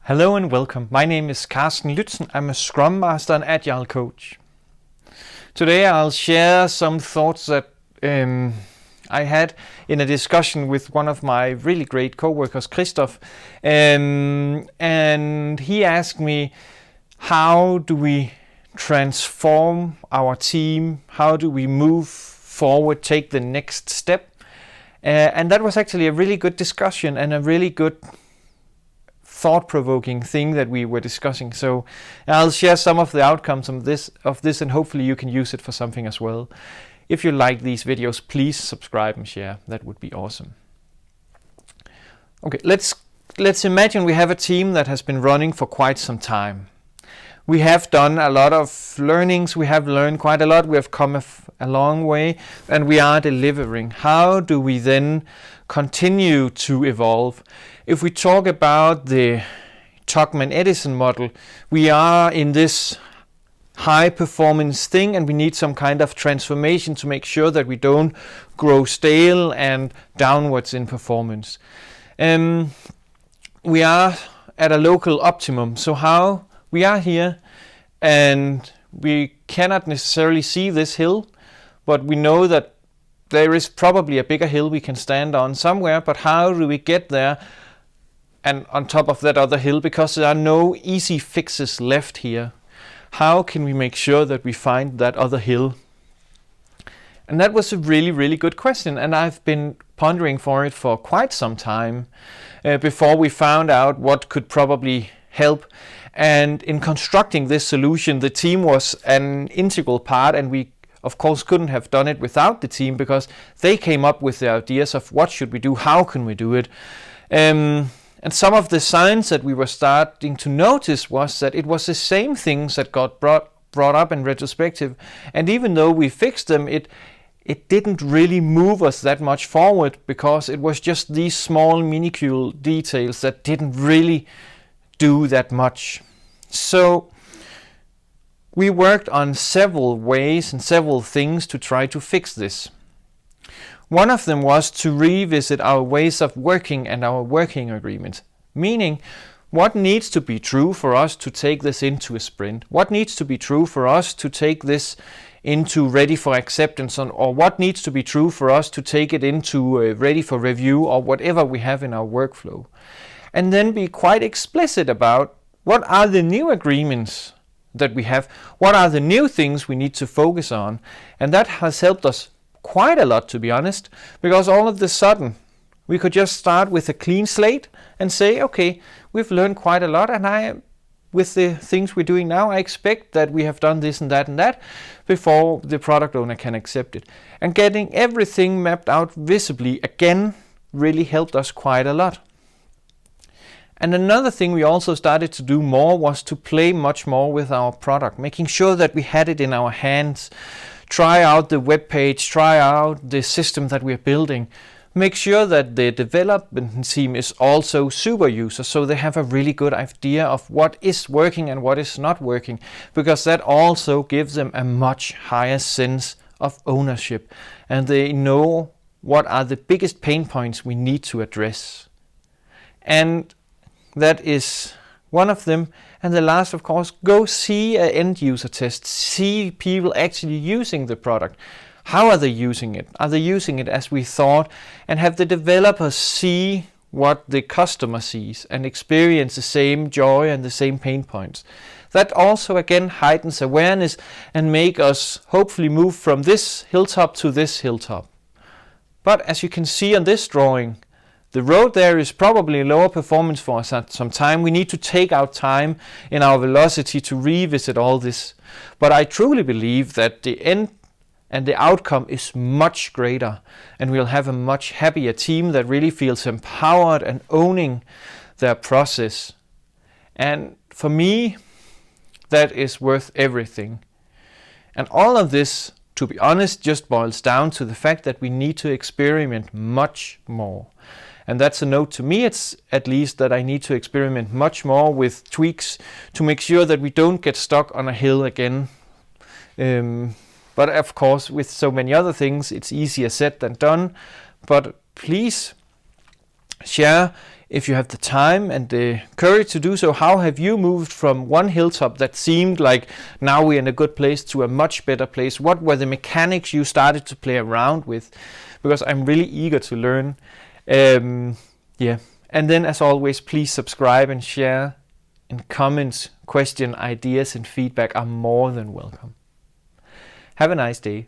Hello and welcome. My name is Carsten Lützen. I'm a Scrum Master and Agile Coach. Today I'll share some thoughts that I had in a discussion with one of my really great co-workers, Christoph. And he asked me, how do we transform our team? How do we move forward, take the next step? And that was actually a really good discussion and a really good thought-provoking thing that we were discussing. So I'll share some of the outcomes of this, and hopefully you can use it for something as well. If you like these videos, please subscribe and share. That would be awesome. Okay, let's imagine we have a team that has been running for quite some time. We have done a lot of learnings. We have learned quite a lot. We have come a long way, and we are delivering. How do we then continue to evolve? If we talk about the Tuckman Edison model, we are in this high performance thing, and we need some kind of transformation to make sure that we don't grow stale and downwards in performance. We are at a local optimum. So how we are here, and we cannot necessarily see this hill, but we know that there is probably a bigger hill we can stand on somewhere. But how do we get there and on top of that other hill, because there are no easy fixes left here? How can we make sure that we find that other hill? And that was a really, really good question, and I've been pondering for it for quite some time before we found out what could probably help. And in constructing this solution, the team was an integral part, and we of course couldn't have done it without the team, because they came up with the ideas of what should we do, how can we do it. And some of the signs that we were starting to notice was that it was the same things that got brought up in retrospective. And even though we fixed them, it didn't really move us that much forward, because it was just these small minuscule details that didn't really do that much. So we worked on several ways and several things to try to fix this. One of them was to revisit our ways of working and our working agreement, meaning what needs to be true for us to take this into a sprint? What needs to be true for us to take this into ready for acceptance, or what needs to be true for us to take it into ready for review, or whatever we have in our workflow? And then be quite explicit about what are the new agreements that we have, what are the new things we need to focus on. And that has helped us quite a lot, to be honest, because all of a sudden we could just start with a clean slate and say, okay, we've learned quite a lot, and with the things we're doing now, I expect that we have done this and that before the product owner can accept it. And getting everything mapped out visibly again really helped us quite a lot. And another thing we also started to do more was to play much more with our product, making sure that we had it in our hands. Try out the web page, try out the system that we're building. Make sure that the development team is also super users, so they have a really good idea of what is working and what is not working, because that also gives them a much higher sense of ownership, and they know what are the biggest pain points we need to address. And that is one of them. And the last, of course, go see an end user test. See people actually using the product. How are they using it? Are they using it as we thought? And have the developers see what the customer sees and experience the same joy and the same pain points. That also again heightens awareness and make us hopefully move from this hilltop to this hilltop. But as you can see on this drawing, the road there is probably lower performance for us at some time. We need to take out time in our velocity to revisit all this. But I truly believe that the end and the outcome is much greater, and we'll have a much happier team that really feels empowered and owning their process. And for me, that is worth everything. And all of this, to be honest, just boils down to the fact that we need to experiment much more. And that's a note to me, it's at least that I need to experiment much more with tweaks to make sure that we don't get stuck on a hill again. But of course, with so many other things, it's easier said than done. But please share if you have the time and the courage to do so, how have you moved from one hilltop that seemed like now we're in a good place to a much better place? What were the mechanics you started to play around with? Because I'm really eager to learn. Yeah. And then, as always, please subscribe and share, and comments, question, ideas and feedback are more than welcome. Have a nice day.